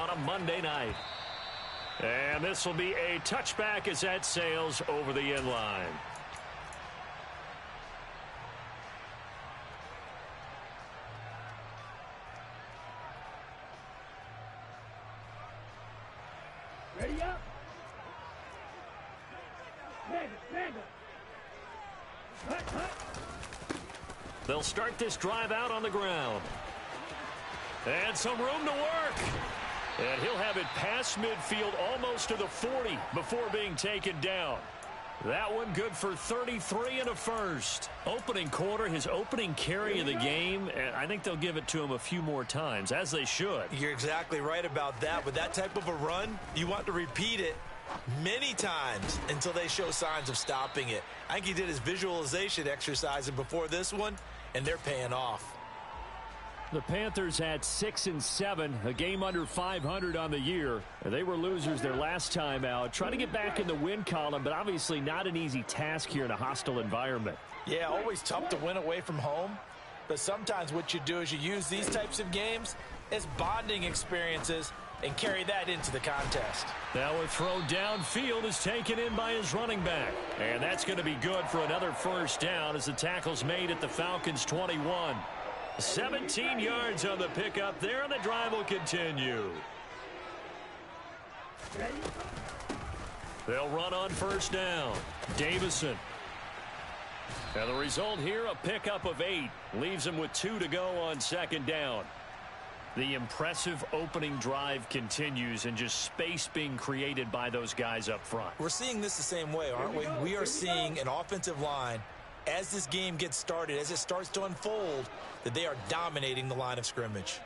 on a Monday night. And this will be a touchback as that sails over the end line. Ready up. They'll start this drive out on the ground. And some room to work. And he'll have it past midfield almost to the 40 before being taken down. That one good for 33 and a first. Opening quarter, his opening carry of the game, and I think they'll give it to him a few more times, as they should. You're exactly right about that. With that type of a run, you want to repeat it many times until they show signs of stopping it. I think he did his visualization exercise before this one, and they're paying off. The Panthers had 6-7, a game under 500 on the year. They were losers their last time out. Trying to get back in the win column, but obviously not an easy task here in a hostile environment. Yeah, always tough to win away from home. But sometimes what you do is you use these types of games as bonding experiences and carry that into the contest. Now a throw downfield is taken in by his running back. And that's going to be good for another first down as the tackle's made at the Falcons' 21. 17 yards on the pickup there, and the drive will continue. They'll run on first down. Davison. And the result here, a pickup of 8. Leaves him with 2 to go on second down. The impressive opening drive continues, and just space being created by those guys up front. We're seeing this the same way, aren't we? We are seeing an offensive line, as this game gets started, as it starts to unfold, that they are dominating the line of scrimmage.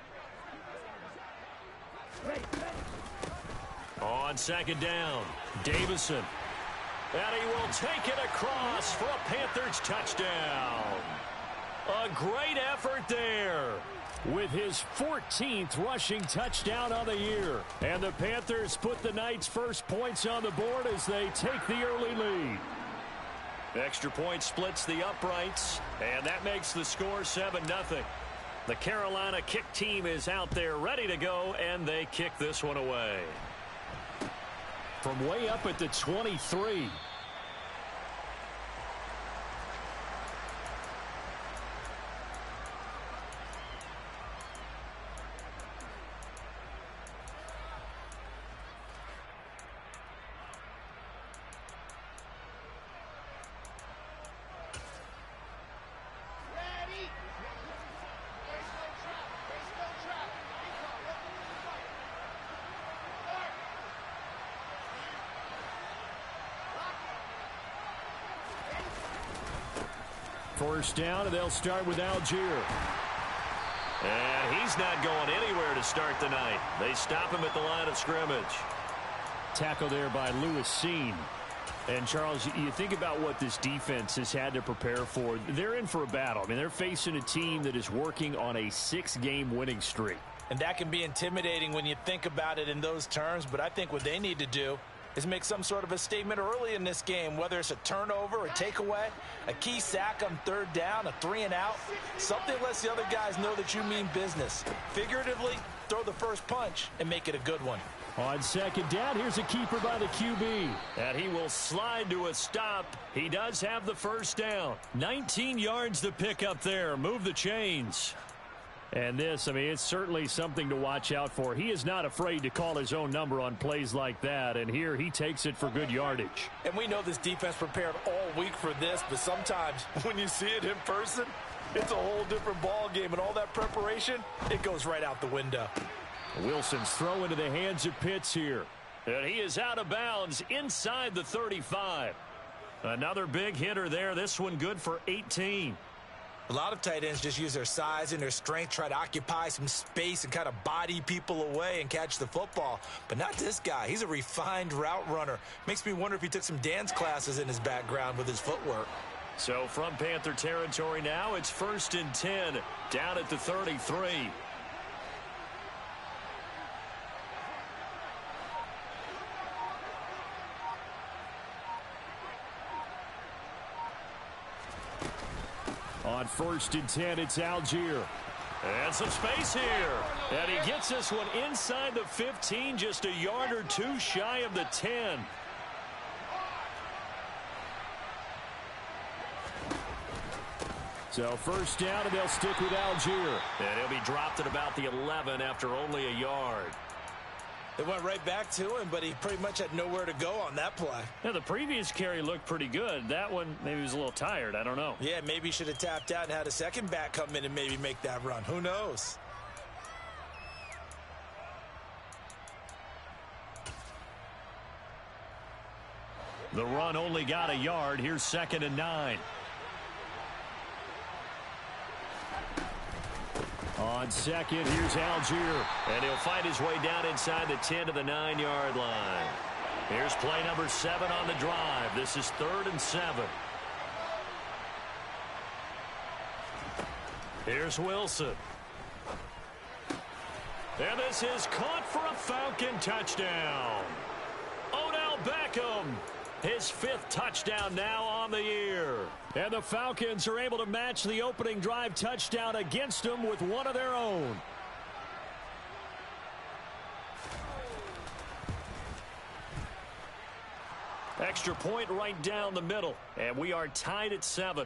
On second down, Davison. And he will take it across for a Panthers touchdown. A great effort there with his 14th rushing touchdown on the year. And the Panthers put the Knights' first points on the board as they take the early lead. Extra point splits the uprights, and that makes the score 7-0. The Carolina kick team is out there ready to go, and they kick this one away. From way up at the 23. First down, and they'll start with Algier. And he's not going anywhere to start the night. They stop him at the line of scrimmage. Tackle there by Lewis Seen. And, Charles, you think about what this defense has had to prepare for. They're in for a battle. I mean, they're facing a team that is working on a 6-game winning streak. And that can be intimidating when you think about it in those terms, but I think what they need to do is make some sort of a statement early in this game, whether it's a turnover, a takeaway, a key sack on third down, a 3-and-out. Something lets the other guys know that you mean business. Figuratively, throw the first punch and make it a good one. On second down, here's a keeper by the QB. And he will slide to a stop. He does have the first down. 19 yards to pick up there. Move the chains. And this, I mean, it's certainly something to watch out for. He is not afraid to call his own number on plays like that, and here he takes it for good yardage. And we know this defense prepared all week for this, but sometimes when you see it in person, it's a whole different ball game, and all that preparation, it goes right out the window. Wilson's throw into the hands of Pitts here. And he is out of bounds inside the 35. Another big hitter there. This one good for 18. A lot of tight ends just use their size and their strength, try to occupy some space and kind of body people away and catch the football. But not this guy. He's a refined route runner. Makes me wonder if he took some dance classes in his background with his footwork. So from Panther territory now, it's 1st and 10 down at the 33. On 1st and 10, it's Algier. And some space here. And he gets this one inside the 15, just a yard or two shy of the 10. So first down, and they'll stick with Algier. And he'll be dropped at about the 11 after only a yard. They went right back to him, but he pretty much had nowhere to go on that play. Yeah, the previous carry looked pretty good. That one, maybe he was a little tired. I don't know. Yeah, maybe he should have tapped out and had a second back come in and maybe make that run. Who knows? The run only got a yard. Here's 2nd and 9. On second, here's Algier. And he'll find his way down inside the 10 to the 9-yard line. Here's play number 7 on the drive. This is 3rd and 7. Here's Wilson. And this is caught for a Falcon touchdown. Odell Beckham. His 5th touchdown now on the year. And the Falcons are able to match the opening drive touchdown against them with one of their own. Extra point right down the middle. And we are tied at 7.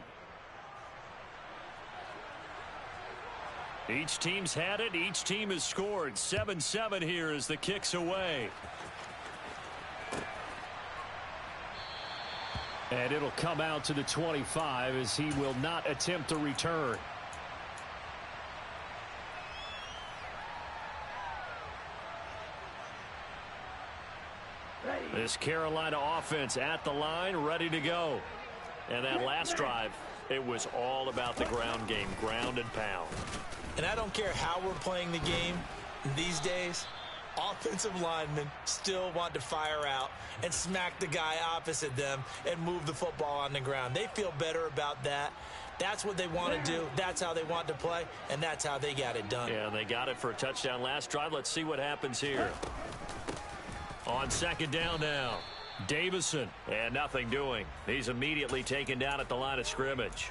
Each team's had it. Each team has scored. 7-7 here as the kick's away. And it'll come out to the 25 as he will not attempt to return. This Carolina offense at the line, ready to go. And that last drive, it was all about the ground game, ground and pound. And I don't care how we're playing the game these days, offensive linemen still want to fire out and smack the guy opposite them and move the football on the ground. They feel better about that. That's what they want to do. That's how they want to play, and that's how they got it done. Yeah, they got it for a touchdown last drive. Let's see what happens here. On 2nd down now, Davison, and nothing doing. He's immediately taken down at the line of scrimmage.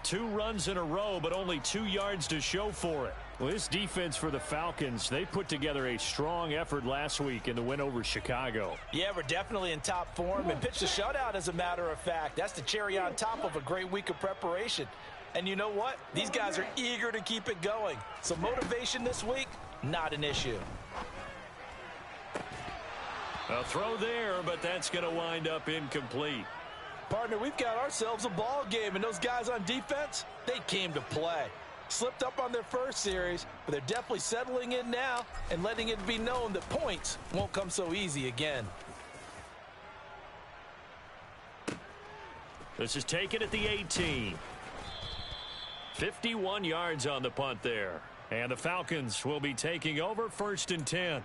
2 runs in a row, but only 2 yards to show for it. Well, this defense for the Falcons, they put together a strong effort last week in the win over Chicago. Yeah, we're definitely in top form and pitched a shutout, as a matter of fact. That's the cherry on top of a great week of preparation. And you know what? These guys are eager to keep it going. So motivation this week, not an issue. A throw there, but that's going to wind up incomplete. Partner, we've got ourselves a ball game, and those guys on defense, they came to play. Slipped up on their first series, but they're definitely settling in now and letting it be known that points won't come so easy again. This is taken at the 18. 51 yards on the punt there. And the Falcons will be taking over 1st and 10.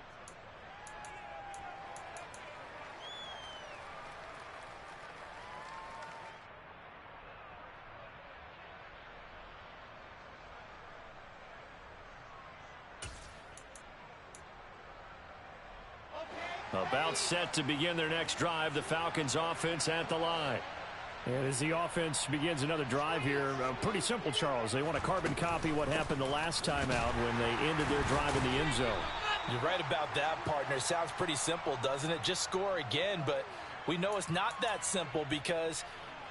About set to begin their next drive, the Falcons offense at the line. And as the offense begins another drive here, pretty simple, Charles. They want to carbon copy what happened the last time out when they ended their drive in the end zone. You're right about that, partner. Sounds pretty simple, doesn't it? Just score again, but we know it's not that simple because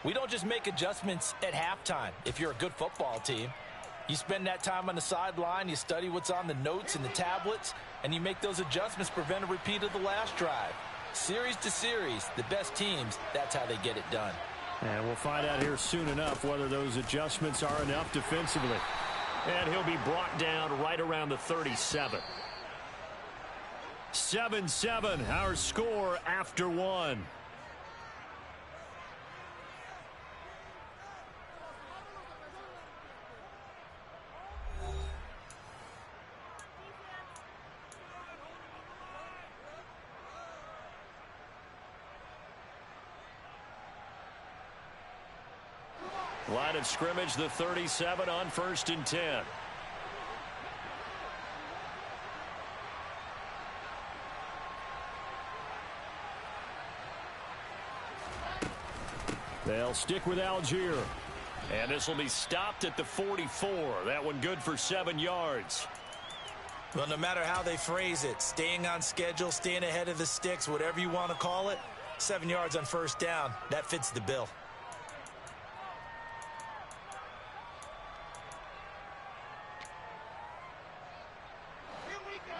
we don't just make adjustments at halftime if you're a good football team. You spend that time on the sideline, you study what's on the notes and the tablets, and you make those adjustments, prevent a repeat of the last drive. Series to series, the best teams, that's how they get it done. And we'll find out here soon enough whether those adjustments are enough defensively. And he'll be brought down right around the 37. 7-7, our score after 1. Line of scrimmage, the 37 on 1st and 10. They'll stick with Algier. And this will be stopped at the 44. That one good for 7 yards. Well, no matter how they phrase it, staying on schedule, staying ahead of the sticks, whatever you want to call it, 7 yards on first down, that fits the bill.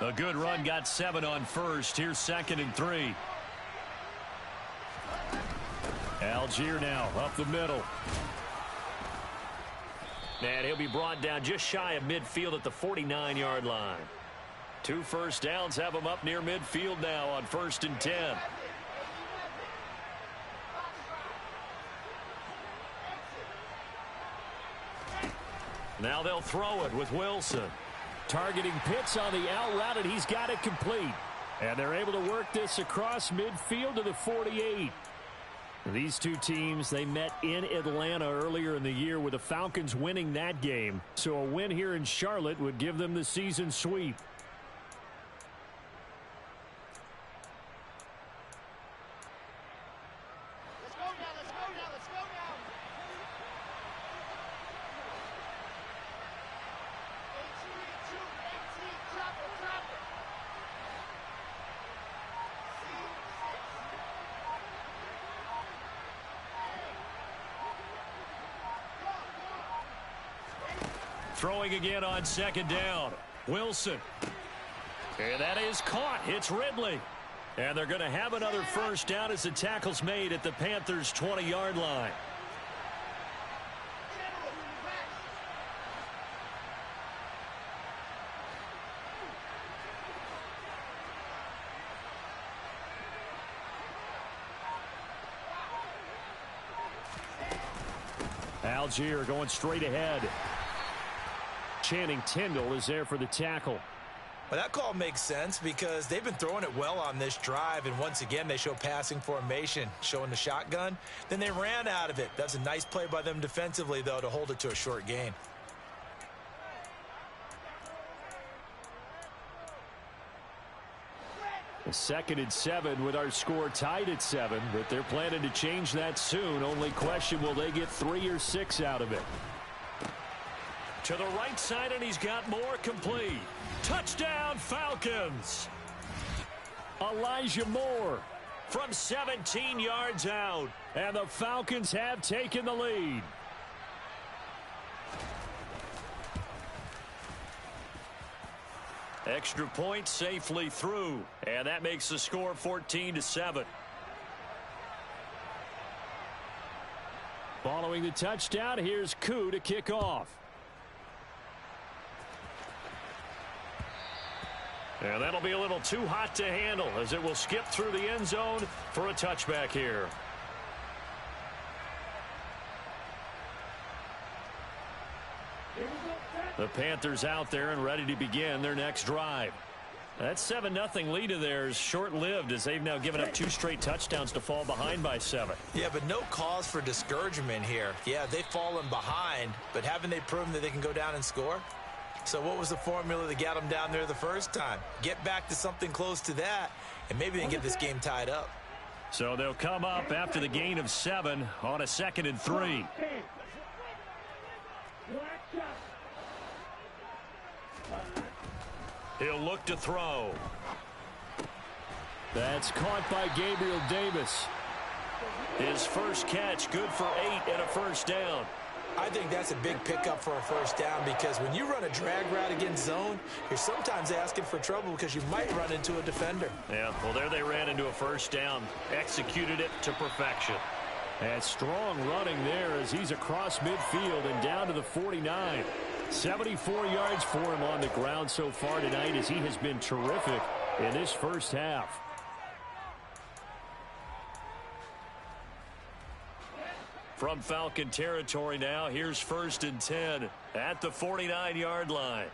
A good run got 7 on first. Here's 2nd and 3. Algier now up the middle. And he'll be brought down just shy of midfield at the 49-yard line. 2 first downs have him up near midfield now on 1st and 10. Now they'll throw it with Wilson. Targeting Pitts on the out route, and he's got it complete. And they're able to work this across midfield to the 48. These two teams, they met in Atlanta earlier in the year with the Falcons winning that game. So a win here in Charlotte would give them the season sweep. Throwing again on 2nd down. Wilson. And that is caught. It's Ridley. And they're going to have another first down as the tackle's made at the Panthers' 20-yard line. Algier going straight ahead. Channing Tindall is there for the tackle. Well, that call makes sense because they've been throwing it well on this drive, and once again they show passing formation, showing the shotgun. Then they ran out of it. That's a nice play by them defensively, though, to hold it to a short gain. A 2nd and 7 with our score tied at 7, but they're planning to change that soon. Only question, will they get 3 or 6 out of it? To the right side, and he's got more complete. Touchdown, Falcons. Elijah Moore from 17 yards out. And the Falcons have taken the lead. Extra point safely through. And that makes the score 14-7. Following the touchdown, here's Koo to kick off. And that'll be a little too hot to handle as it will skip through the end zone for a touchback here. The Panthers out there and ready to begin their next drive. That 7-0 lead of theirs short-lived as they've now given up 2 straight touchdowns to fall behind by 7. Yeah, but no cause for discouragement here. Yeah, they've fallen behind, but haven't they proven that they can go down and score? So what was the formula that got them down there the first time? Get back to something close to that, and maybe they can get this game tied up. So they'll come up after the gain of 7 on a 2nd and 3. He'll look to throw. That's caught by Gabriel Davis. His first catch, good for 8 and a first down. I think that's a big pickup for a first down because when you run a drag route against zone, you're sometimes asking for trouble because you might run into a defender. Yeah, well, there they ran into a first down. Executed it to perfection. And strong running there as he's across midfield and down to the 49. 74 yards for him on the ground so far tonight as he has been terrific in this first half. From Falcon territory now, here's 1st and 10 at the 49-yard line.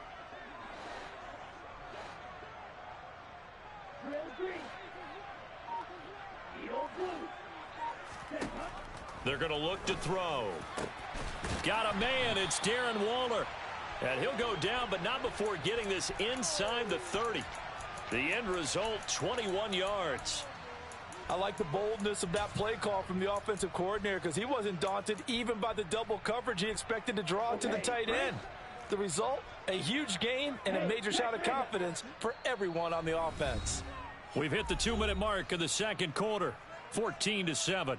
They're going to look to throw. Got a man. It's Darren Waller. And he'll go down, but not before getting this inside the 30. The end result, 21 yards. I like the boldness of that play call from the offensive coordinator because he wasn't daunted even by the double coverage he expected to draw to the tight end. The result, a huge gain and a major shot of confidence for everyone on the offense. We've hit the 2-minute mark in the second quarter, 14-7.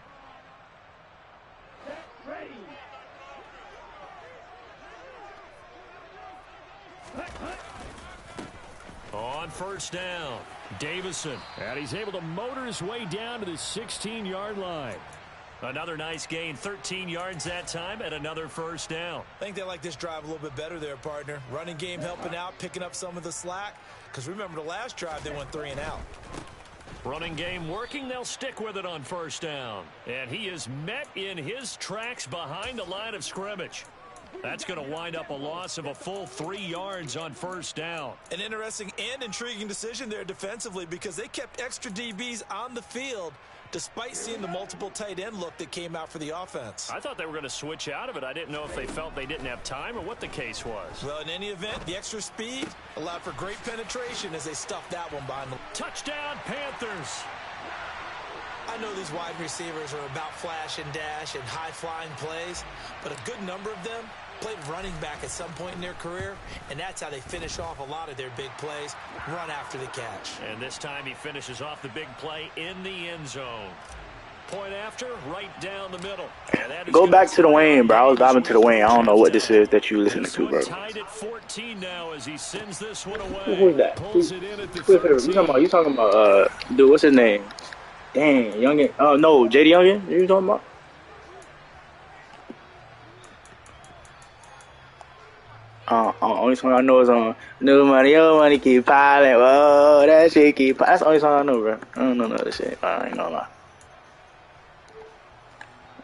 On first down, Davison. And he's able to motor his way down to the 16-yard line. Another nice gain, 13 yards that time, and another first down. I think they like this drive a little bit better there, partner. Running game helping out, picking up some of the slack. Because remember the last drive, they went 3 and out. Running game working, they'll stick with it on first down. And he is met in his tracks behind the line of scrimmage. That's going to wind up a loss of a full 3 yards on first down. An interesting and intriguing decision there defensively because they kept extra DBs on the field despite seeing the multiple tight end look that came out for the offense. I thought they were going to switch out of it. I didn't know if they felt they didn't have time or what the case was. Well, in any event, the extra speed allowed for great penetration as they stuffed that one behind the... Touchdown, Panthers! I know these wide receivers are about flash and dash and high-flying plays, but a good number of them played running back at some point in their career, and that's how they finish off a lot of their big plays, run after the catch. And this time he finishes off the big play in the end zone. Point after, right down the middle. Go back to the Wayne, bro. I was vibing to the Wayne. I don't know what this is that you listening to, bro. Tied at 14 now as he sends this one away. Who's that? You talking about dude, what's his name? Dang, Youngin. Oh no, JD Youngin? You talking about? Only song I know is on New Money Keep Piling. Whoa, that shit keep piling. That's the only song I know, bro. I don't know that shit. I ain't gonna lie.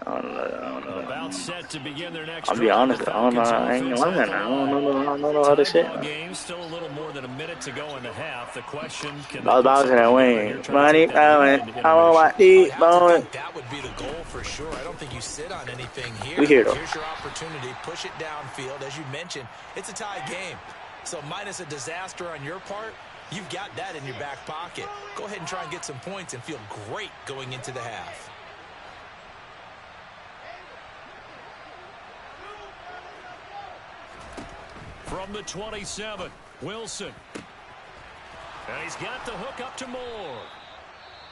I don't know. About set to begin their next I'll be honest, I don't know. I ain't gonna lie. I don't know other shit. Game still a little more than a minute to go in the half. The question can I was bouncing that Wayne. Money piling. I want my deep bone. That would be the goal for sure. I don't think you sit on anything here. We here though. Here's your opportunity. Push it downfield. As you mentioned, it's a tie game. So minus a disaster on your part, you've got that in your back pocket. Go ahead and try and get some points and feel great going into the half. From the 27, Wilson. And he's got the hook up to Moore.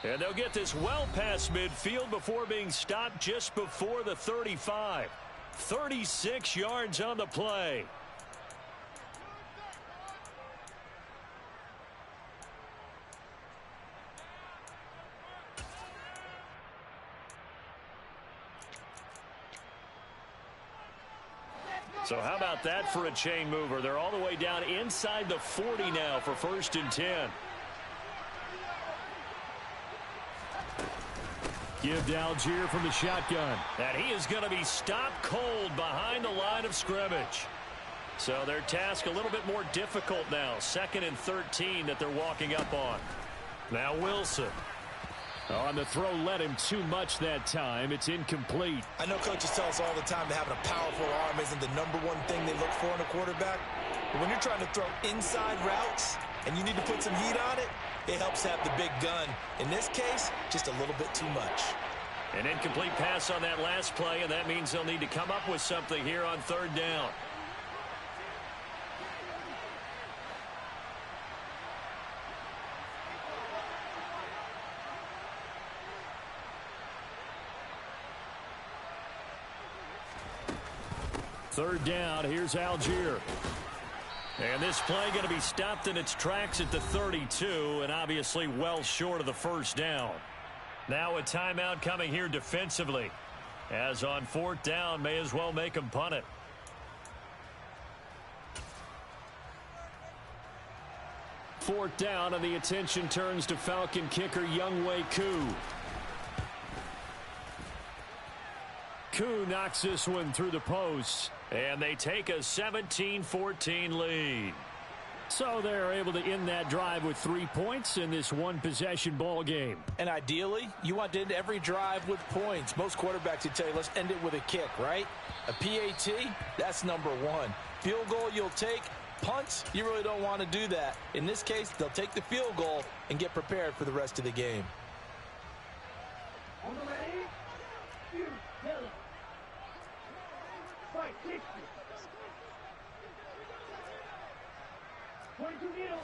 And they'll get this well past midfield before being stopped just before the 35. 36 yards on the play. So how about that for a chain mover? They're all the way down inside the 40 now for 1st and 10. Give to Algier from the shotgun. And he is going to be stopped cold behind the line of scrimmage. So their task a little bit more difficult now. 2nd and 13 that they're walking up on. Now Wilson. On the throw led him too much that time. It's incomplete. I know coaches tell us all the time that having a powerful arm isn't the #1 thing they look for in a quarterback. But when you're trying to throw inside routes and you need to put some heat on it, it helps have the big gun. In this case, just a little bit too much. An incomplete pass on that last play, and that means they'll need to come up with something here on 3rd down. Third down, here's Algier. And this play going to be stopped in its tracks at the 32, and obviously well short of the 1st down. Now a timeout coming here defensively. As on 4th down, may as well make them punt it. Fourth down, and the attention turns to Falcon kicker Younghoe Koo. Koo knocks this one through the post, and they take a 17-14 lead. So they're able to end that drive with 3 points in this one-possession ball game. And ideally, you want to end every drive with points. Most quarterbacks would tell you, let's end it with a kick, right? A PAT, that's #1. Field goal you'll take. Punts, you really don't want to do that. In this case, they'll take the field goal and get prepared for the rest of the game. On the ready? You, Taylor. Fight, 60. 22 needle.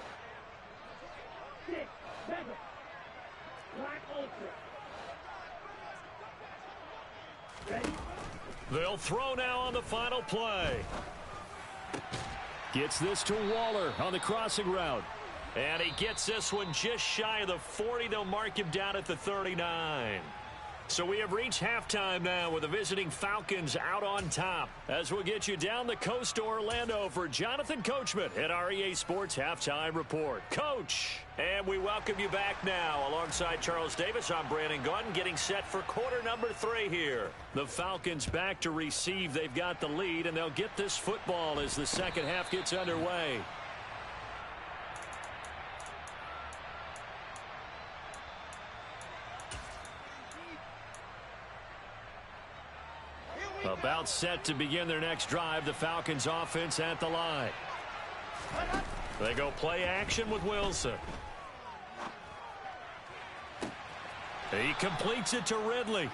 6, Mega. Black Ultra. Ready? They'll throw now on the final play. Gets this to Waller on the crossing route. And he gets this one just shy of the 40. They'll mark him down at the 39. So we have reached halftime now with the visiting Falcons out on top. As we'll get you down the coast to Orlando for Jonathan Coachman at our EA Sports Halftime Report. Coach, and we welcome you back now. Alongside Charles Davis, I'm Brandon Gunn, getting set for quarter number 3 here. The Falcons back to receive. They've got the lead, and they'll get this football as the second half gets underway. About set to begin their next drive, the Falcons offense at the line. They go play action with Wilson. He completes it to Ridley.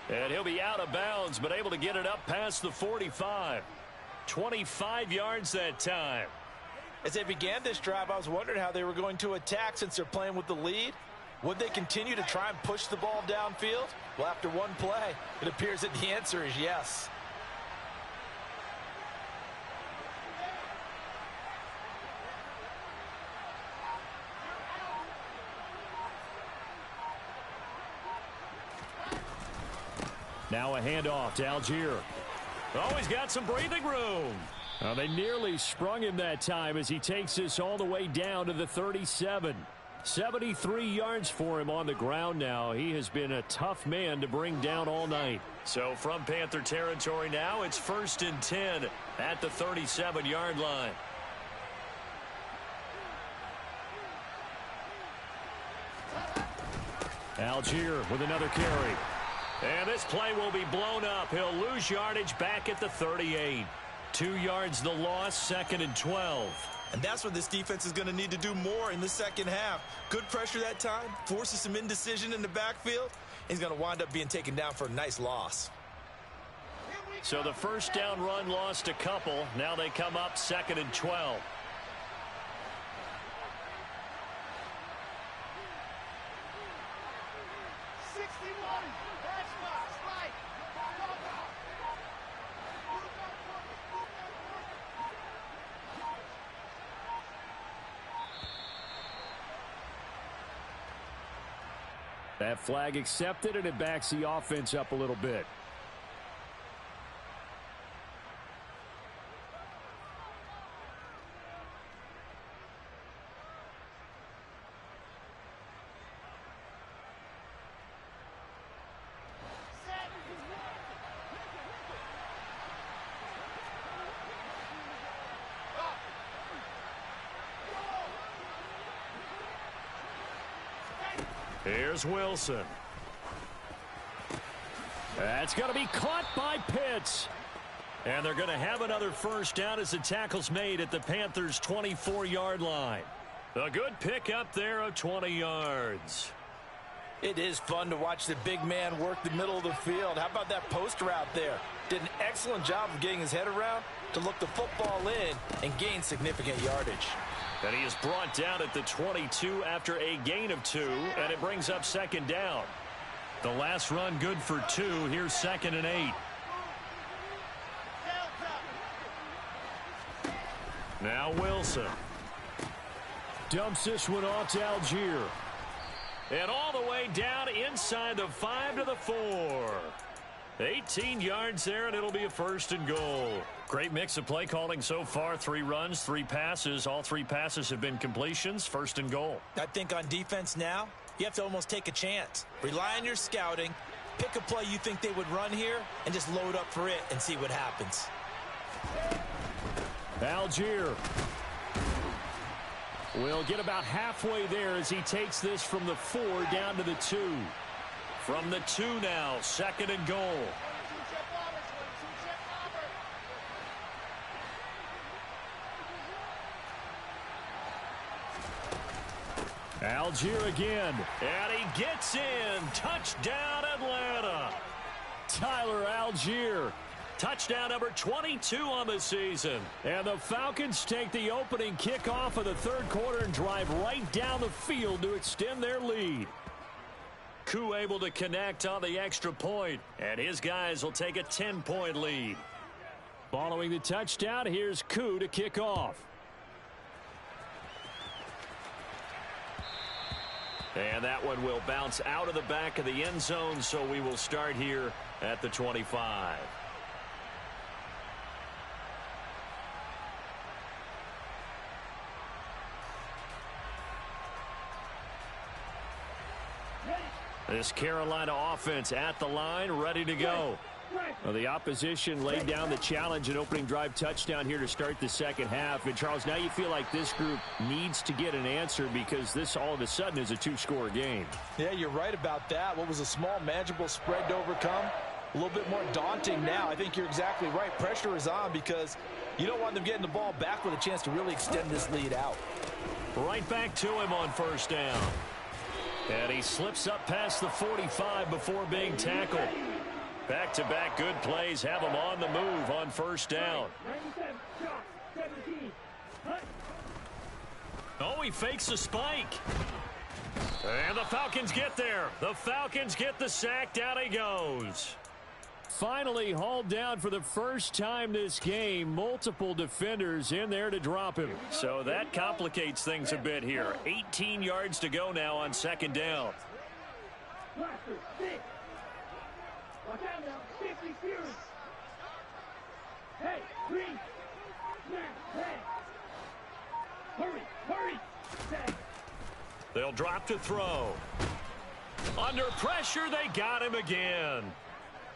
And he'll be out of bounds, but able to get it up past the 45. 25 yards that time. As they began this drive, I was wondering how they were going to attack since they're playing with the lead. Would they continue to try and push the ball downfield? Well, after one play, it appears that the answer is yes. Now a handoff to Algier. Oh, he's got some breathing room. Well, they nearly sprung him that time as he takes this all the way down to the 37. 73 yards for him on the ground now. He has been a tough man to bring down all night. So from Panther territory now, it's 1st and 10 at the 37-yard line. Algier with another carry. And this play will be blown up. He'll lose yardage back at the 38. 2 yards the loss, 2nd and 12. And that's what this defense is going to need to do more in the second half. Good pressure that time, forces some indecision in the backfield. He's going to wind up being taken down for a nice loss. So the first down run lost a couple. Now they come up 2nd and 12. That flag accepted, and it backs the offense up a little bit. Here's Wilson. That's going to be caught by Pitts. And they're going to have another first down as the tackle's made at the Panthers' 24-yard line. A good pickup there of 20 yards. It is fun to watch the big man work the middle of the field. How about that post route there? Did an excellent job of getting his head around to look the football in and gain significant yardage. And he is brought down at the 22 after a gain of 2, and it brings up 2nd down. The last run good for 2. Here's 2nd and 8. Now Wilson. Dumps this one off to Algier. And all the way down inside the 5 to the 4. 18 yards there, and it'll be a 1st and goal. Great mix of play calling so far. 3 runs, 3 passes. All 3 passes have been completions. 1st and goal. I think on defense now, you have to almost take a chance. Rely on your scouting. Pick a play you think they would run here and just load up for it and see what happens. Algier will get about halfway there as he takes this from the 4 down to the 2. From the 2 now, 2nd and goal. Algier again, and he gets in. Touchdown, Atlanta. Tyler Algier. Touchdown number 22 on the season. And the Falcons take the opening kickoff of the third quarter and drive right down the field to extend their lead. Koo able to connect on the extra point, and his guys will take a 10-point lead. Following the touchdown, here's Koo to kick off. And that one will bounce out of the back of the end zone, so we will start here at the 25. This Carolina offense at the line, ready to go. Well, the opposition laid down the challenge and opening drive touchdown here to start the second half. And, Charles, now you feel like this group needs to get an answer because this all of a sudden is a two-score game. Yeah, you're right about that. What was a small, manageable spread to overcome, a little bit more daunting now. I think you're exactly right. Pressure is on because you don't want them getting the ball back with a chance to really extend this lead out. Right back to him on first down. And he slips up past the 45 before being tackled. Back-to-back good plays have him on the move on first down. Oh, he fakes a spike. And the Falcons get there. The Falcons get the sack. Down he goes. Finally hauled down for the first time this game. Multiple defenders in there to drop him. So that complicates things a bit here. 18 yards to go now on second down. Watch out now, 50 Fury. Hey, green. Snap, hey. Hurry. Say. They'll drop to throw. Under pressure, they got him again.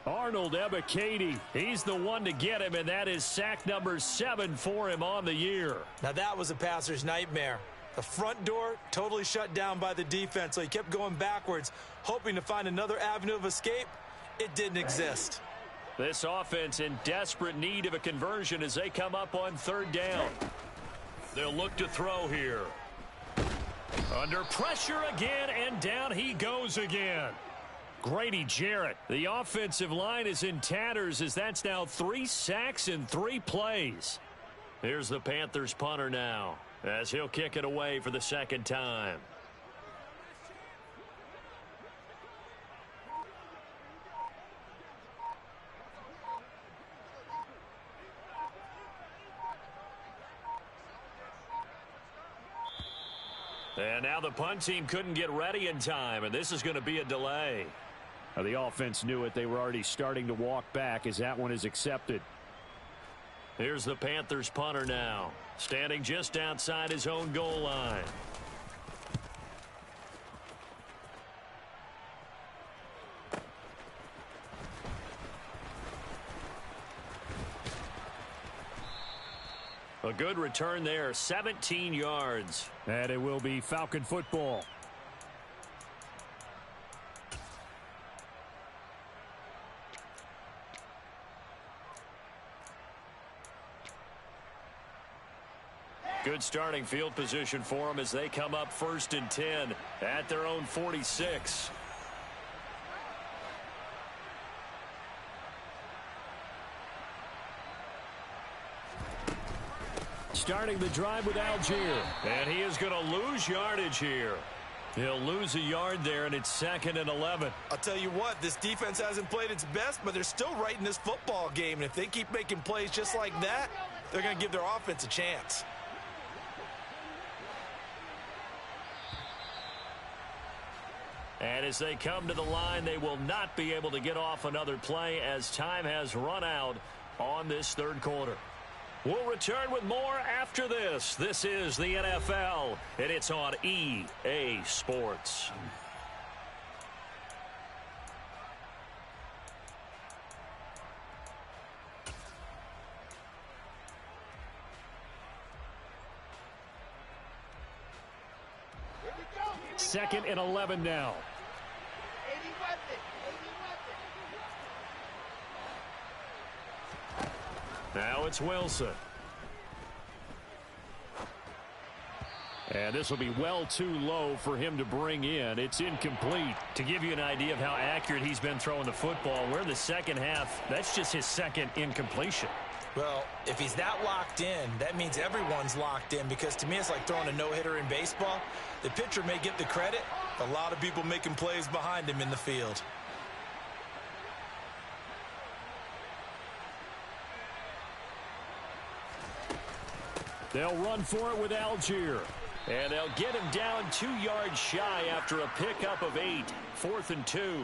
Arnold Ebiketie, he's the one to get him, and that is sack number 7 for him on the year. Now that was a passer's nightmare. The front door totally shut down by the defense, so he kept going backwards, hoping to find another avenue of escape. It didn't exist. This offense in desperate need of a conversion as they come up on third down. They'll look to throw here. Under pressure again, and down he goes again. Grady Jarrett. The offensive line is in tatters as that's now 3 sacks in 3 plays. Here's the Panthers punter now as he'll kick it away for the second time. And now the punt team couldn't get ready in time, and this is going to be a delay. Now the offense knew it. They were already starting to walk back as that one is accepted. Here's the Panthers punter now, standing just outside his own goal line. A good return there, 17 yards. And it will be Falcon football. Good starting field position for them as they come up 1st and 10 at their own 46. Starting the drive with Algier. And he is going to lose yardage here. He'll lose a yard there, and it's 2nd and 11. I'll tell you what, this defense hasn't played its best, but they're still right in this football game. And if they keep making plays just like that, they're going to give their offense a chance. And as they come to the line, they will not be able to get off another play as time has run out on this third quarter. We'll return with more after this. This is the NFL, and it's on EA Sports. Second and 11 now. Now it's Wilson. And this will be well too low for him to bring in. It's incomplete. To give you an idea of how accurate he's been throwing the football, we're in the second half. That's just his second incompletion. Well, if he's that locked in, that means everyone's locked in, because to me it's like throwing a no-hitter in baseball. The pitcher may get the credit, a lot of people making plays behind him in the field. They'll run for it with Algier. And they'll get him down 2 yards shy after a pickup of 8. 4th and 2.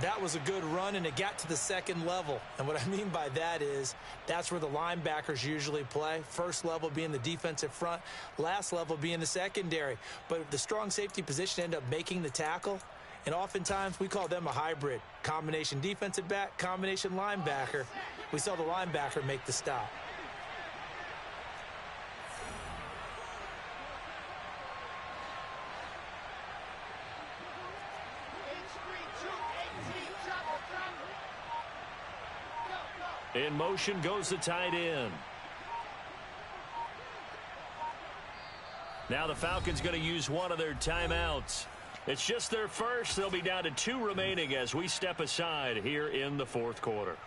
That was a good run, and it got to the second level. And what I mean by that is that's where the linebackers usually play. First level being the defensive front, last level being the secondary. But the strong safety position ended up making the tackle, and oftentimes we call them a hybrid. Combination defensive back, combination linebacker. We saw the linebacker make the stop. In motion goes the tight end. Now the Falcons going to use one of their timeouts. It's just their first. They'll be down to 2 remaining as we step aside here in the 4th quarter.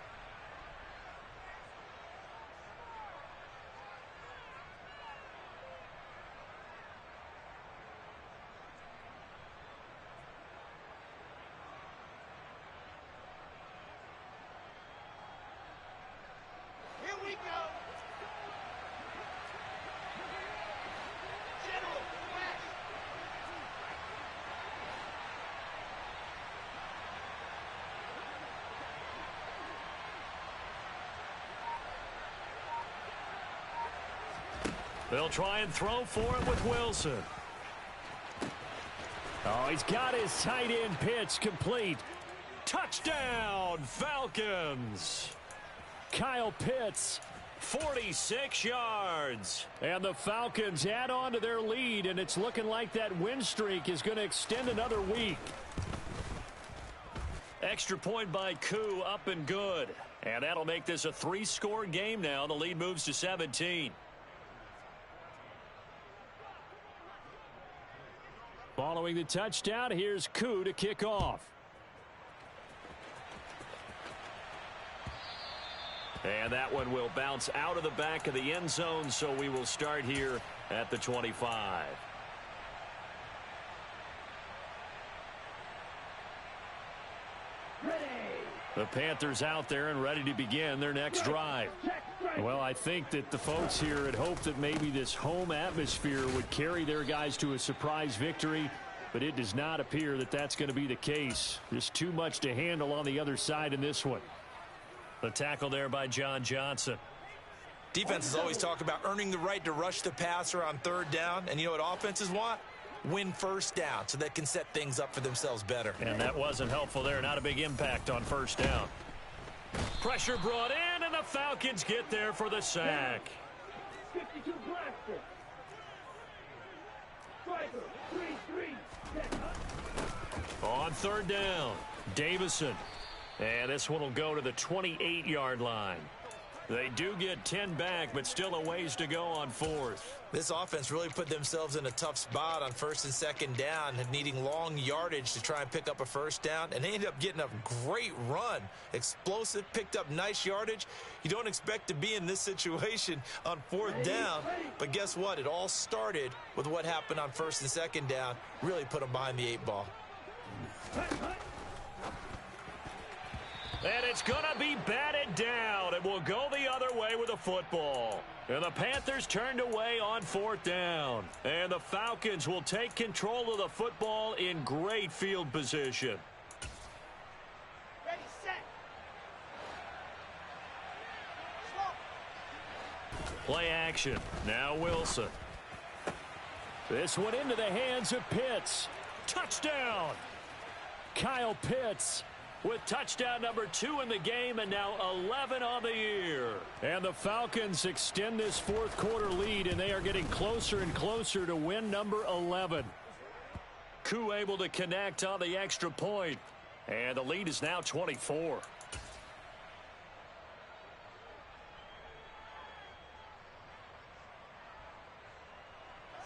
They'll try and throw for it with Wilson. Oh, he's got his tight end pitch complete. Touchdown, Falcons. Kyle Pitts, 46 yards. And the Falcons add on to their lead, and it's looking like that win streak is going to extend another week. Extra point by Koo, up and good. And that'll make this a 3-score game now. The lead moves to 17. Following the touchdown, here's Koo to kick off. And that one will bounce out of the back of the end zone, so we will start here at the 25. The Panthers out there and ready to begin their next drive. Well, I think that the folks here had hoped that maybe this home atmosphere would carry their guys to a surprise victory, but it does not appear that that's going to be the case. There's too much to handle on the other side in this one. The tackle there by John Johnson. Defenses always talk about earning the right to rush the passer on 3rd down, and you know what offenses want? Win 1st down so they can set things up for themselves better. And that wasn't helpful there. Not a big impact on 1st down. Pressure brought in, and the Falcons get there for the sack. 52 blaster. Striker, 3-3. On 3rd down, Davison. And this one will go to the 28-yard line. They do get 10 back, but still a ways to go on 4th. This offense really put themselves in a tough spot on 1st and 2nd down, needing long yardage to try and pick up a 1st down, and they ended up getting a great run. Explosive, picked up nice yardage. You don't expect to be in this situation on 4th down, but guess what? It all started with what happened on 1st and 2nd down. Really put them behind the 8 ball. And it's going to be batted down. It will go the other way with the football. And the Panthers turned away on 4th down. And the Falcons will take control of the football in great field position. Ready, set. Play action. Now Wilson. This one into the hands of Pitts. Touchdown. Kyle Pitts with touchdown number 2 in the game, and now 11 on the year. And the Falcons extend this 4th quarter lead, and they are getting closer and closer to win number 11. Koo able to connect on the extra point, and the lead is now 24.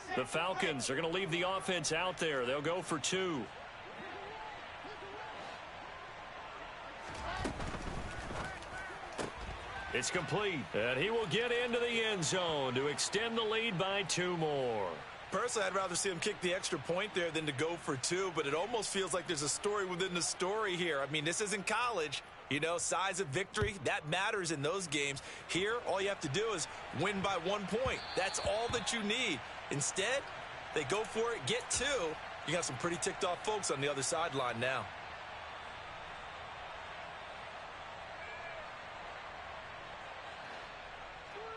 Set. The Falcons are going to leave the offense out there. They'll go for 2. It's complete, and he will get into the end zone to extend the lead by 2 more. Personally, I'd rather see him kick the extra point there than to go for 2, but it almost feels like there's a story within the story here. I mean, this isn't college. You know, size of victory, that matters in those games. Here, all you have to do is win by 1 point. That's all that you need. Instead, they go for it, get 2. You got some pretty ticked off folks on the other sideline now.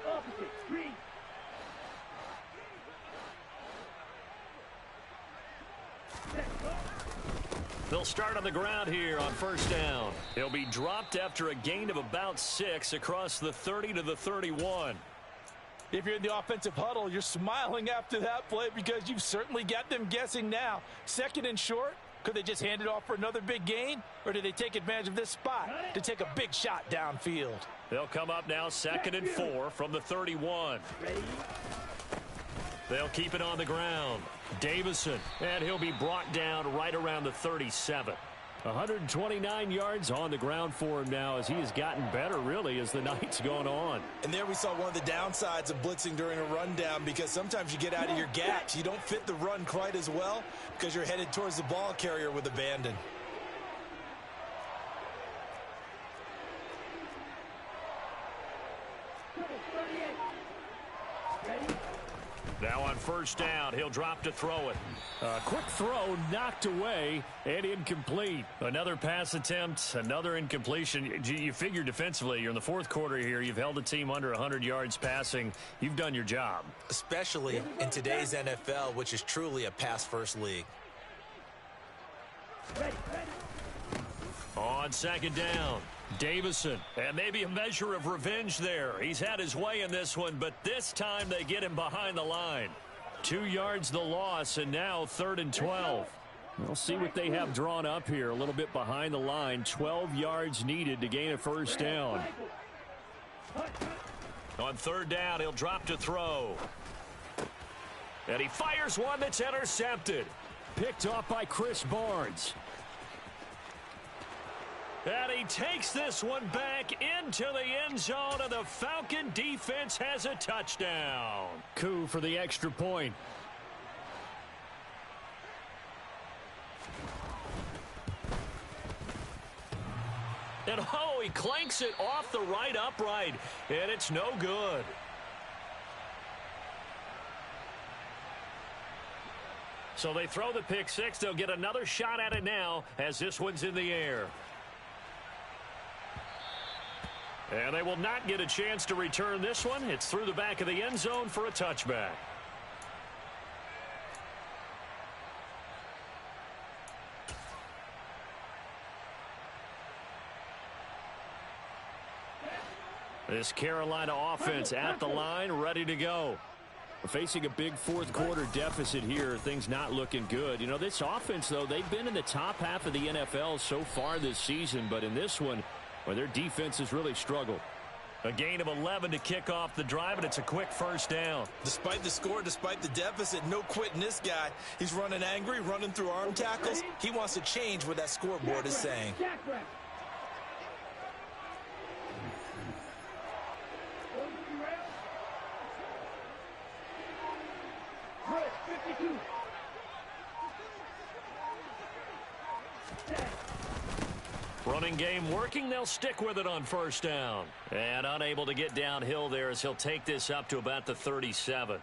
Opposite, green. They'll start on the ground here on first down. He'll be dropped after a gain of about 6 across the 30 to the 31. If you're in the offensive huddle, you're smiling after that play because you've certainly got them guessing now. 2nd and short, could they just hand it off for another big gain? Or do they take advantage of this spot to take a big shot downfield? They'll come up now 2nd and 4 from the 31. They'll keep it on the ground. Davison, and he'll be brought down right around the 37. 129 yards on the ground for him now as he has gotten better, really, as the night's gone on. And there we saw one of the downsides of blitzing during a rundown because sometimes you get out of your gaps. You don't fit the run quite as well because you're headed towards the ball carrier with abandon. Now on first down, he'll drop to throw it. A quick throw knocked away and incomplete. Another pass attempt, another incompletion. You figure defensively, you're in the 4th quarter here. You've held a team under 100 yards passing. You've done your job. Especially in today's NFL, which is truly a pass-first league. On 2nd down, Davison, and maybe a measure of revenge there. He's had his way in this one, but this time they get him behind the line. 2 yards the loss, and now 3rd and 12. We'll see what they have drawn up here, a little bit behind the line. 12 yards needed to gain a first down. On 3rd down, he'll drop to throw. And he fires one that's intercepted. Picked off by Chris Barnes. And he takes this one back into the end zone, and the Falcon defense has a touchdown. Coup for the extra point. And oh, he clanks it off the right upright, and it's no good. So they throw the pick 6. They'll get another shot at it now as this one's in the air. And they will not get a chance to return this one. It's through the back of the end zone for a touchback. This Carolina offense at the line, ready to go. We're facing a big 4th quarter deficit here. Things not looking good. You know, this offense, though, they've been in the top half of the NFL so far this season. But in this one, well, their defense has really struggled. A gain of 11 to kick off the drive, and it's a quick first down. Despite the score, despite the deficit, no quitting this guy. He's running angry, running through arm tackles. He wants to change what that scoreboard is saying. Running game working. They'll stick with it on first down. And unable to get downhill there as he'll take this up to about the 37.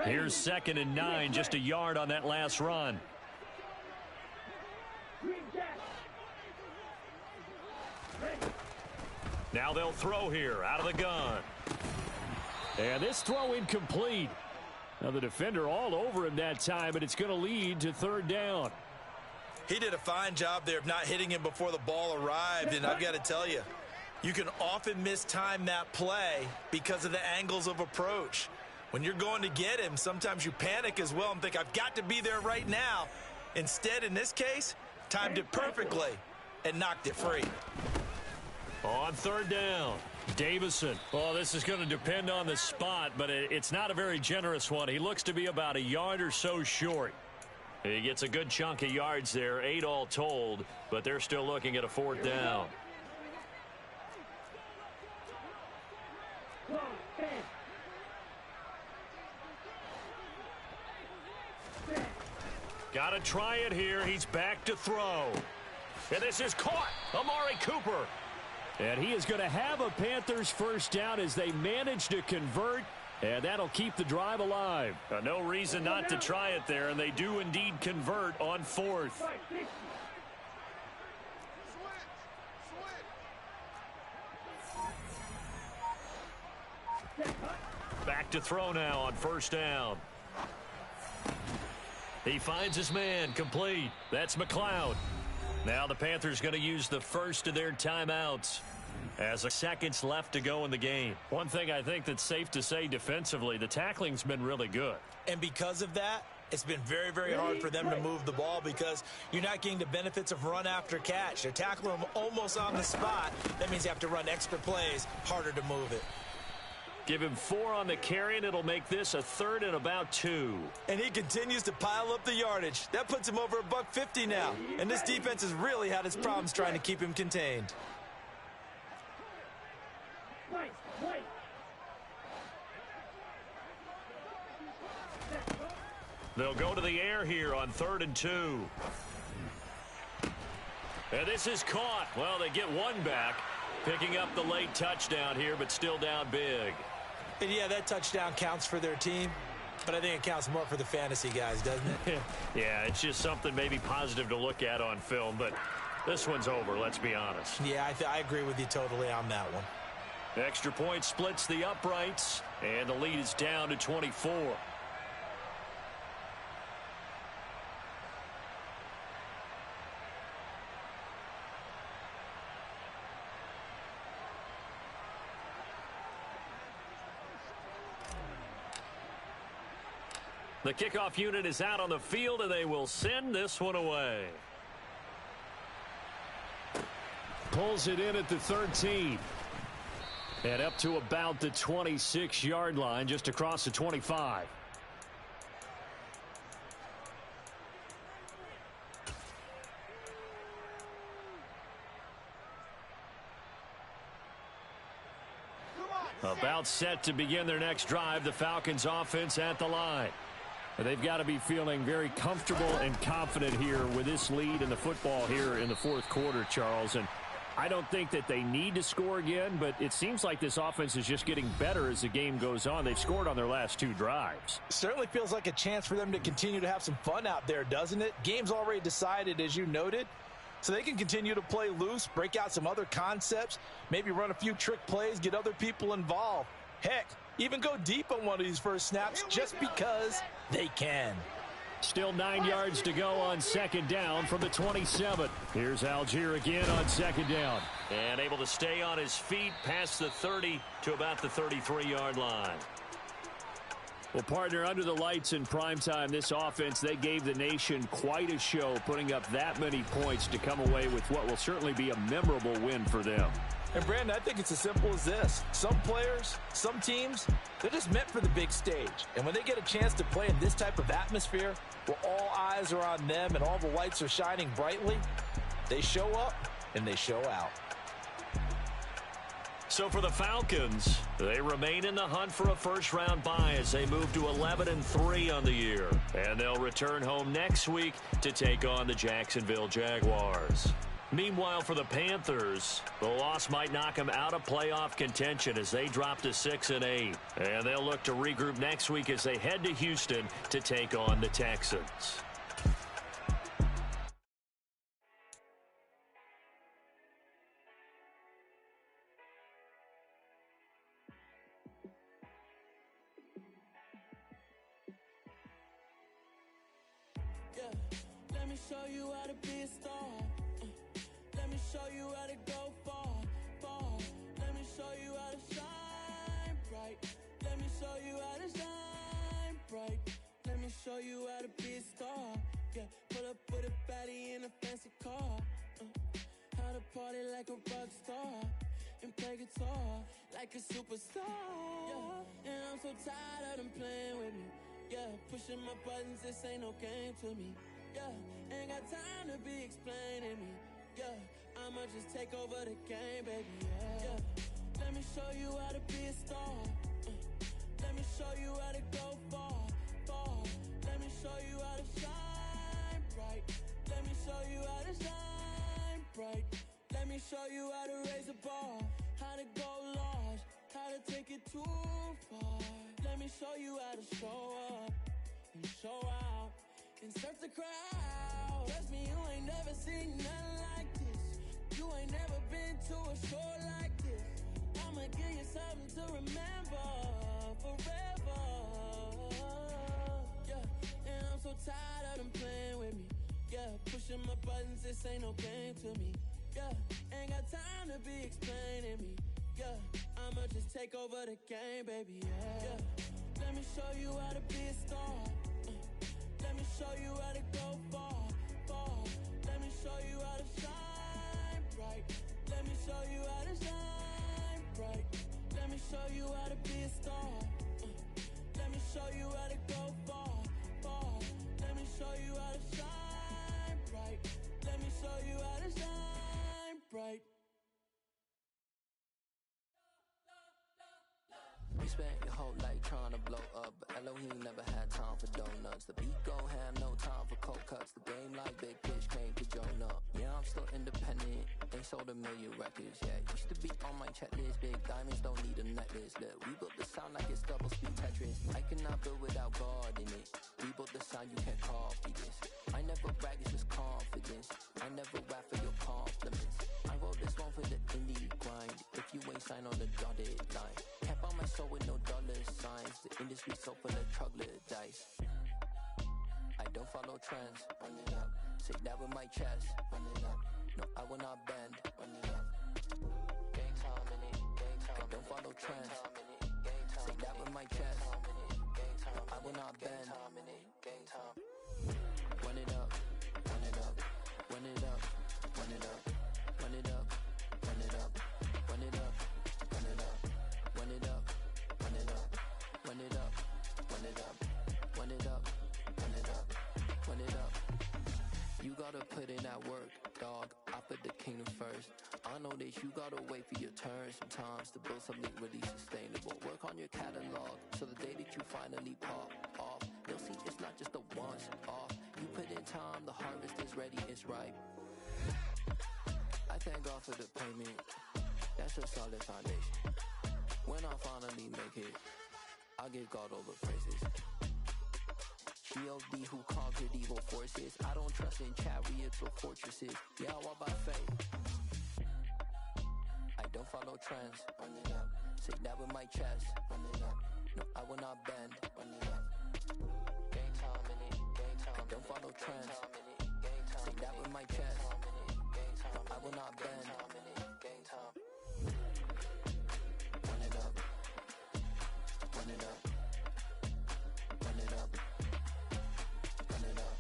Here's 2nd and 9, just a yard on that last run. Now they'll throw here out of the gun. And this throw incomplete. Now the defender all over him that time, but it's going to lead to 3rd down. He did a fine job there of not hitting him before the ball arrived, and I've got to tell you, you can often mistime that play because of the angles of approach. When you're going to get him, sometimes you panic as well and think, I've got to be there right now. Instead, in this case, timed it perfectly. and knocked it free. On third down, Davison. Well, this is going to depend on the spot, but it's not a very generous one. He looks to be about a yard or so short. He gets a good chunk of yards there, 8 all told, but they're still looking at a fourth down. Got to try it here. He's back to throw. And this is caught. Amari Cooper. And he is going to have a Panthers first down as they manage to convert. And that'll keep the drive alive. No reason not to try it there. And they do indeed convert on fourth. Back to throw now on first down. He finds his man, complete. That's McLeod. Now the Panthers going to use the first of their timeouts as seconds left to go in the game. One thing I think that's safe to say defensively, the tackling's been really good. And because of that, it's been very, very hard for them to move the ball because you're not getting the benefits of run after catch. They're tackling them almost on the spot. That means you have to run extra plays, harder to move it. Give him 4 on the carry, and it'll make this a third and about 2. And he continues to pile up the yardage. That puts him over $150 now. And this defense has really had its problems trying to keep him contained. They'll go to the air here on 3rd and 2. And this is caught. Well, they get one back, picking up the late touchdown here, but still down big. And yeah, that touchdown counts for their team, but I think it counts more for the fantasy guys, doesn't it? Yeah, it's just something maybe positive to look at on film, but this one's over, let's be honest. Yeah, I agree with you totally on that one. Extra point splits the uprights, and the lead is down to 24. The kickoff unit is out on the field, and they will send this one away. Pulls it in at the 13. And up to about the 26-yard line, just across the 25. About set to begin their next drive, the Falcons offense at the line. They've got to be feeling very comfortable and confident here with this lead in the football here in the fourth quarter, Charles. And I don't think that they need to score again, but it seems like this offense is just getting better as the game goes on. They've scored on their last 2 drives. Certainly feels like a chance for them to continue to have some fun out there, doesn't it? Game's already decided, as you noted. So they can continue to play loose, break out some other concepts, maybe run a few trick plays, get other people involved. Heck, even go deep on one of these first snaps just because they can. Still 9 yards to go on second down from the 27. Here's Algier again on second down. And able to stay on his feet past the 30 to about the 33-yard line. Well, partner, under the lights in primetime, this offense, they gave the nation quite a show, putting up that many points to come away with what will certainly be a memorable win for them. And, Brandon, I think it's as simple as this. Some players, some teams, they're just meant for the big stage. And when they get a chance to play in this type of atmosphere, where all eyes are on them and all the lights are shining brightly, they show up and they show out. So for the Falcons, they remain in the hunt for a first-round bye as they move to 11-3 on the year. And they'll return home next week to take on the Jacksonville Jaguars. Meanwhile, for the Panthers, the loss might knock them out of playoff contention as they drop to 6-8. And they'll look to regroup next week as they head to Houston to take on the Texans. Yeah, let me show you how to be a star. Let me show you how to go far, far. Let me show you how to shine bright. Let me show you how to shine bright. Let me show you how to be a star. Yeah, pull up with a baddie in a fancy car. how to party like a rock star and play guitar like a superstar. Yeah, and I'm so tired of them playing with me. Yeah, pushing my buttons, this ain't no game to me. Yeah, ain't got time to be explaining me. Yeah, I'ma just take over the game, baby. Yeah, let me show you how to be a star. Let me show you how to go far, far. Let me show you how to shine bright. Let me show you how to shine bright. Let me show you how to raise a bar, how to go large, how to take it too far. Let me show you how to show up and show out and surf the crowd. Trust me, you ain't never seen nothing like this. You ain't never been to a show like this. I'ma give you something to remember forever. Yeah, and I'm so tired of them playing with me. Yeah, pushing my buttons, this ain't no game to me. Yeah, ain't got time to be explaining me. Yeah, I'ma just take over the game, baby. Yeah, let me show you how to be a star. Let me show you how to go far, far. Let me show you how to shine bright. Let me show you how to shine bright. Let me show you how to be a star. Let me show you how to go far, far. Let me show you how to shine bright. Let me show you how to shine bright. You spent your whole life trying to blow up, but Elohim never had time for donuts. The beat gon' have no time for cold cuts. The game like Big Fish came to join up. Yeah, I'm still independent, ain't sold a million records. Yeah, used to be on my checklist. Big diamonds don't need a necklace. Look, we built the sound like it's double speed Tetris. I cannot build without God in it. We built the sound, you can't copy this. I never brag, it's just confidence. I never rap for your compliments. I wrote this one for the indie grind. If you ain't signed on the dotted line, can't buy my soul with no dollar signs. The industry so full of troglodytes. I don't follow trends. Run it up. Say that with my chest. Run it up. No, I will not bend. Run it up. Gang time in it. Gang time. I don't follow trends. Say that with my chest. No, I will not bend. Gang time. Run it up. Run it up. Run it up. Run it up. Run it up. Run it up. Run it up. Run it up. Run it up. Run it up. Run it up. Run it up. Run it up. Run it up. Run it up. You gotta put in that work, dog. I put the kingdom first. I know that you gotta wait for your turn sometimes to build something really sustainable. Work on your catalog so the day that you finally pop off, they'll see it's not just a once off. You put in time, the harvest is ready, it's ripe. I thank God for the payment. That's a solid foundation. When I finally make it, I give God all the praises. G.O.D. who conquered evil forces. I don't trust in chariots or fortresses. Yeah, I walk by faith. I don't follow trends. Run it up. Say that with my chest. Run it up. No, I will not bend. Run it up. Gang time in it. Gang time. I don't follow trends. Say that with my chest. No, I will not bend. Gang time. Run it up. Run it up. Run it up. Run it up.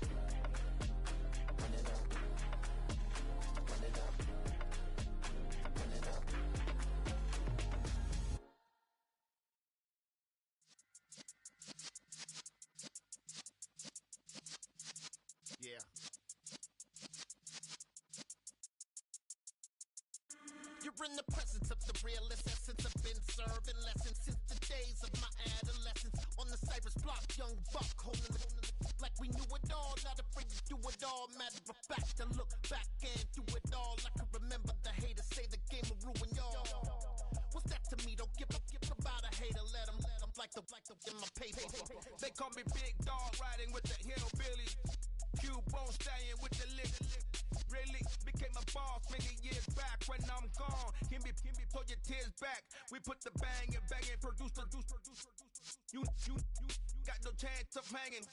Run it up. Run it up. Run it up. Yeah. You're in the presence of the realest essence. I've been serving lessons since the days of my adolescence. On the Cypress block, young buck holding it like we knew it all. Not afraid to do it all. Matter of fact, I look back and do it all. I can remember the haters say the game will ruin y'all. What's that to me? Don't give about a hater. Let them like the in my paper. They call me Big Dog, riding with the hillbilly. Q-Bone stallion with the lick. Really became a boss many years back. When I'm gone, can be pull your tears back. We put the bang and produce. You got no chance of hanging.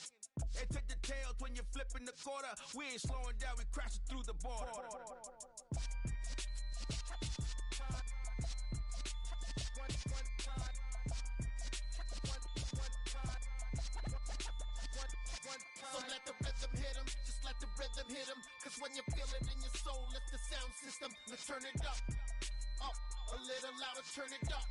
They take the tails when you're flipping the quarter. We ain't slowing down, we crashing through the border. So let the rhythm hit 'em, just let the rhythm hit 'em. Cause when you feel it in your soul, lift the sound system. let's turn it up. Up, a little louder, turn it up.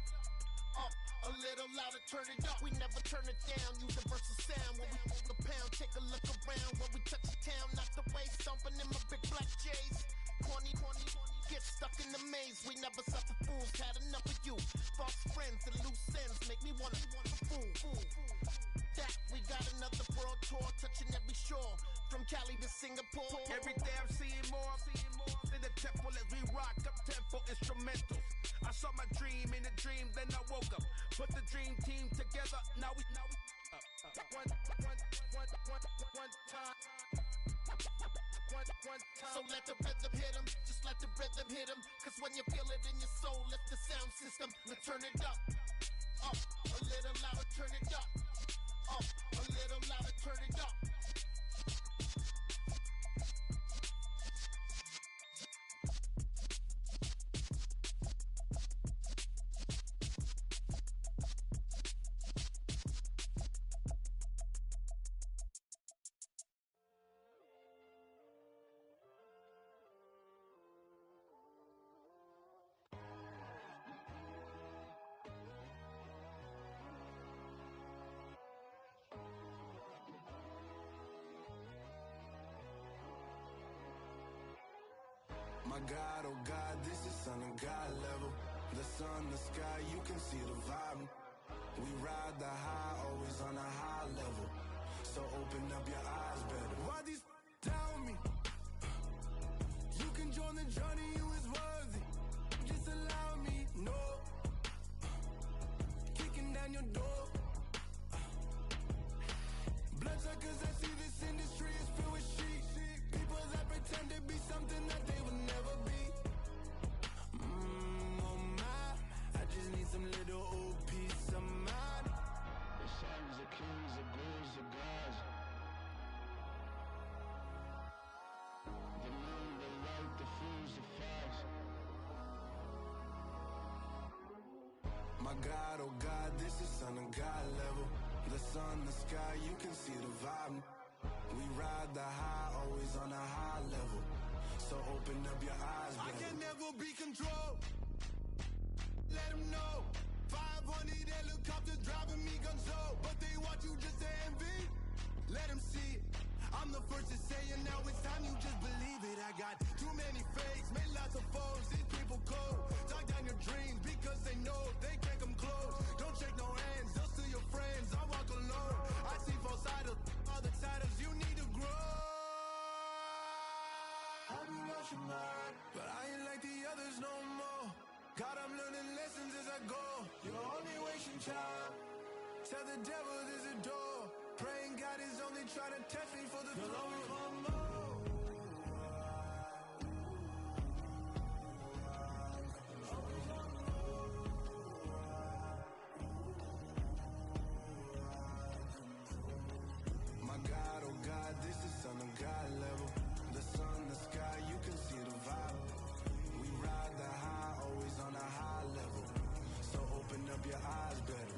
Up, a little louder, turn it up. We never turn it down, universal sound. When we move the pound, take a look around. When we touch the town, not the way, stomping in my big black J's. Corny, get stuck in the maze. We never suffer fools, had enough of you. False friends and loose ends make me wanna fool. That we got another world tour, touching every shore. From Cali to Singapore. Every day I'm seeing more in the temple as we rock up tempo instrumentals. I saw my dream in a dream, then I woke up. Put the dream team together, now we one time. So let the rhythm hit him, just let the rhythm hit him. Cause when you feel it in your soul, lift the sound system, let's turn it up. Up, a little louder, turn it up. Up, a little louder, turn it up. My God, oh God, this is Son of God level. The sun, the sky, you can see the vibe. We ride the high, always on a high level. So open up your eyes better. Why these tell me? You can join the journey, you is worthy. Just allow me, no. Kicking down your door. Bloodsuckers, I see this industry is filled with sheep. People that pretend to be something that they will never be. Oh my, I just need some little old peace of mind. The sons, the kings, the ghouls, the gods. The moon, the light, the fools, the facts. My God, oh God, this is Son of God level. The sun, the sky, you can see the vibe. We ride the high, always on a high level. So open up your eyes, baby. I can never be controlled. Let them know. 500 helicopters driving me gonzo. But they want you just to envy. Let them see it. I'm the first to say it, now it's time you just believe it. I got too many fakes, made lots of foes. These people cold. Talk down your dreams because they know they can't come close. Don't shake no hands, they'll steal your friends. I walk alone. I see false idols, other titles, you need to grow. Have you lost your mind? But I ain't like the others no more. God, I'm learning lessons as I go. You're only wasting time. Tell the devil there's a door. Praying God is only trying to test me for the glory of more. My God, oh God, this is Son of God level. The sun, the sky, you can see the vibe. We ride the high, always on a high level. So open up your eyes better.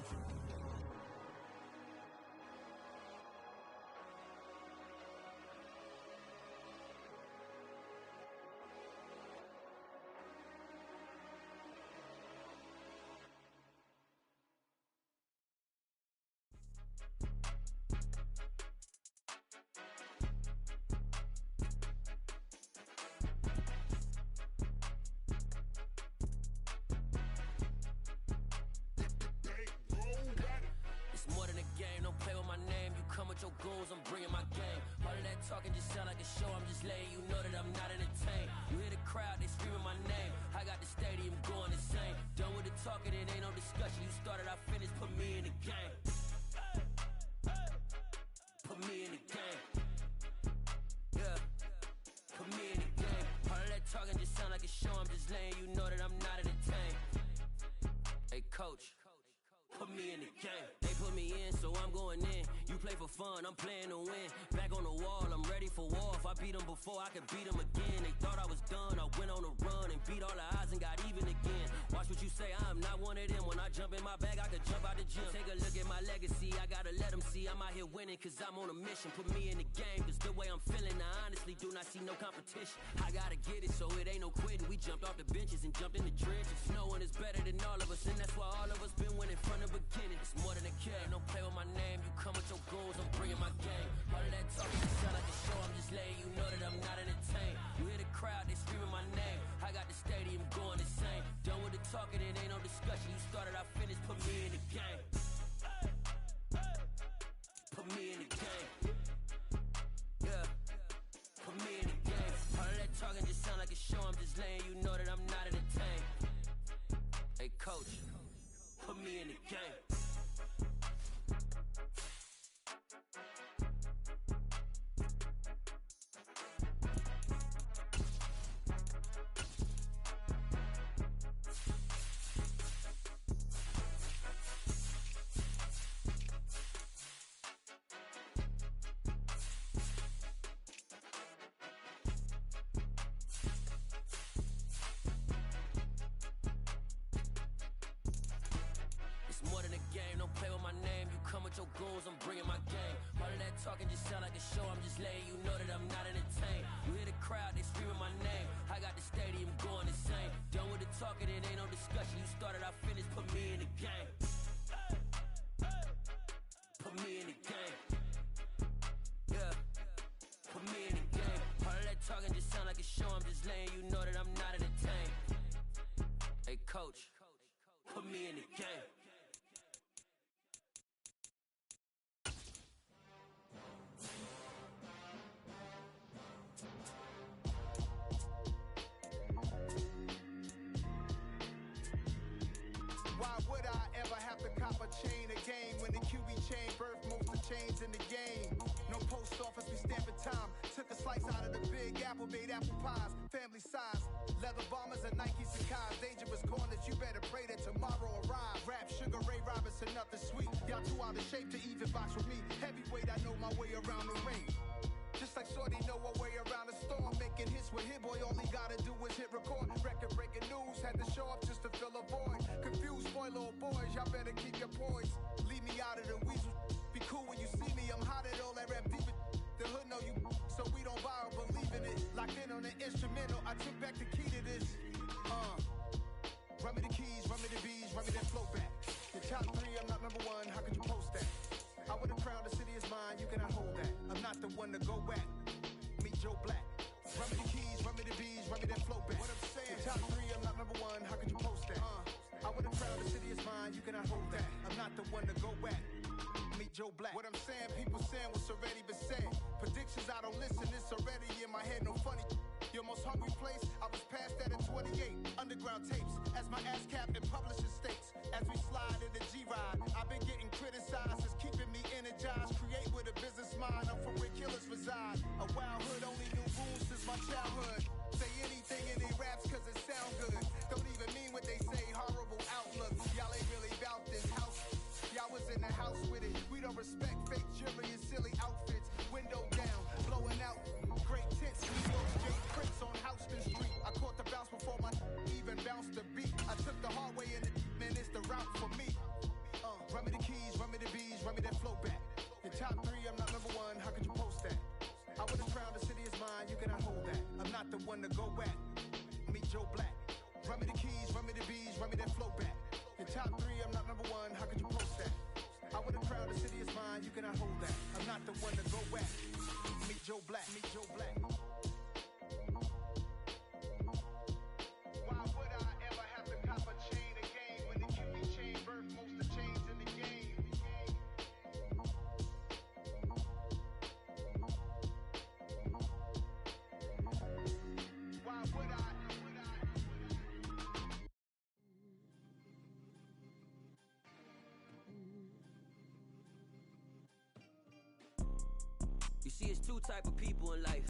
Your goals, I'm bringing my game. All of that talking just sound like a show. I'm just letting you know that I'm not entertained. You hear the crowd, they screaming my name. I got the stadium going insane. Done with the talking, it ain't no discussion. You started, I finished, put me in the game. Put me in the game. Yeah, put me in the game. All of that talking just sound like a show. I'm just letting you know that I'm not entertained. Hey, coach, put me in the game. They put me in, so I'm going in. You play for fun, I'm playing to win. Back on the wall, I'm ready for war. If I beat them before, I can beat them again. They thought I was done, I went on a run and beat all the odds and got even again. Watch what you say, I'm not one of them. When I jump in my bag, I could jump out the gym. Take a look at my legacy, I gotta let them see I'm out here winning, cause I'm on a mission. Put me in the game, cause the way I'm feeling, I honestly do not see no competition. I gotta get it, so it ain't no quitting. We jumped off the benches and jumped in the trenches. No one is better than all of us, and that's why all of us been winning from the beginning. It's more than a game, don't play with my name. You come with your goals, I'm bringing my game. All of that talking just sound like a show, I'm just letting you know that I'm not entertained. You hear the crowd, they screaming my name. I got the stadium going insane. Done with the talking, it ain't no discussion. You started, I finished, put me in the game. Put me in the game. Yeah, put me in the game. All of that talking just sound like a show, I'm just letting you know that I'm not entertained. Hey coach, put me in the game. More than a game, don't play with my name. You come with your goons, I'm bringing my game. All of that talking just sound like a show, I'm just letting you know that I'm not entertained. You hear the crowd, they screaming my name. I got the stadium going insane. Done with the talking, it ain't no discussion. You started, I finished, put me in the game. Put me in the game. Yeah, put me in the game. All of that talking just sound like a show, I'm just letting you know that I'm not entertained. Hey coach, put me in the game. Why would I ever have to cop a chain again when the QB chain birthed most of the chains in the game? No post office, we stamping time. Took a slice out of the big apple, made apple pies, family size. Leather bombers and Nike Sacai's. Dangerous corners, you better pray that tomorrow arrives. Rap, Sugar Ray Robinson, nothing sweet. Y'all too out of shape to even box with me. Heavyweight, I know my way around the ring. Just like Shorty know her way around the storm. Making hits with Hit Boy, all he gotta do is hit record. Record breaking news, had to show up just to fill a void. Confused boy, little boys, y'all better keep your poise. Leave me out of the weasel. Be cool when you see me, I'm hot at all that rap deep. The hood know you, so we don't borrow, believe in it. Locked in on the instrumental, I took back the key to this. Run me the keys, run me the bees, run me that flow back. Your top three, I'm not number one, how could you post that? I would have crowned the city is mine, you cannot hold that. I'm not the one to go back. Meet Joe Black. Run me the keys, run me the bees, run me that flow back. What I'm saying, your top three, I'm not number one, how could you post that? I would have crowned the city is mine, you cannot hold that. I'm not the one to go back. Meet Joe Black. What I'm saying, people saying what's already been said. Predictions, I don't listen, it's already in my head, no funny. Your most hungry place, I was past that in 28. Underground tapes, as my ass cap in publishing states. As we slide in the G-Ride, I've been getting criticized, it's keeping me energized. Create with a business mind, I'm from where killers reside. A wild hood, only knew rules since my childhood. Say anything in they raps cause it sound good. Don't even mean what they say, horrible outlook. Y'all ain't really about this house. Y'all was in the house with it. We don't respect fake jewelry and silly outfits. Window down, blowing out. Great tents, New York J. Prince on Houston Street. I caught the bounce before my even bounced the beat. I took the hard way in it, man, it's the route for me. Run me the keys, run me the bees, run me that flow back. Your top three, I'm not number one, how could you post that? I would have crowned the city is mine, you cannot hold that. I'm not the one to go back. Meet Joe Black. Run me the keys, run me the bees, run me that flow back. Your top three, I'm not number one, how could you post that? I would have crowned the city is mine, you cannot hold that. I'm not the one to go back. Meet Joe Black, meet Joe Black. Why would I ever have to cop a chain again when the QB chain birthed most of the chains in the game? Why would I? You see, it's two type of people in life.